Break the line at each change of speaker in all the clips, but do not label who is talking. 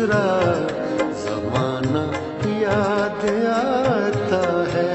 गुजरा जमाना याद आता है।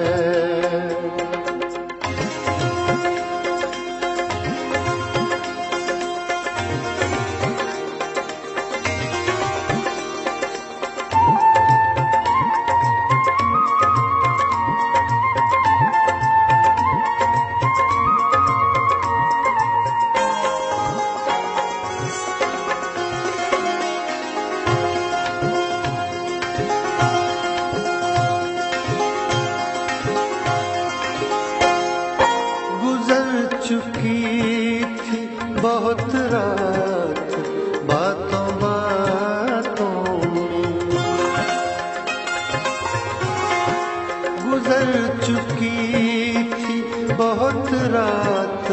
चुकी थी बहुत रात बातों बातों में, गुजर चुकी थी बहुत रात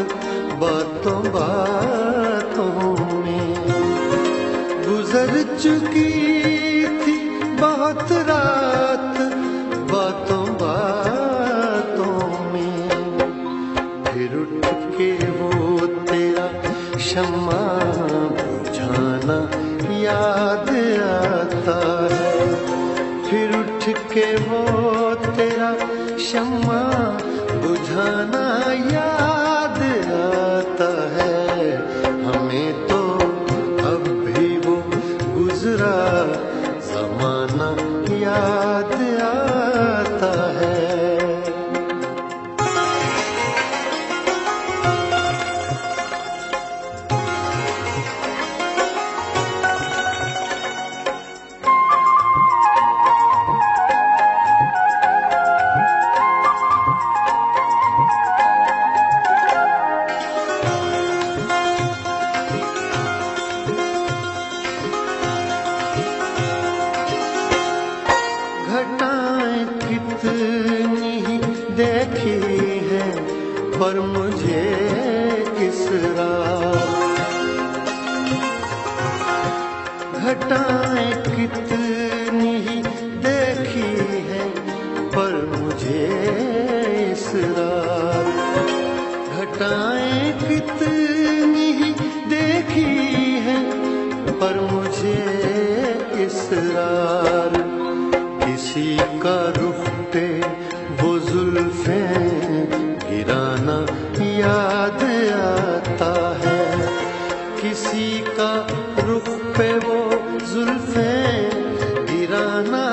बातों बातों में, गुजर चुकी थी बहुत रात बातों बातों में। फिर उठ के वो तेरा शम्मा बुझाना याद आता है। फिर उठ के वो तेरा शम्मा बुझाना याद आता है। हमें तो अब भी वो गुजरा जमाना याद आता है। घटाएं कितनी देखी है पर मुझे इस रात, घटाएं कितनी देखी है पर मुझे इस रात, घटाएं कितनी देखी है पर मुझे इस रात। किसी का रुख पे वो जुल्फें गिराना याद आता है। किसी का रुख पे वो जुल्फें गिराना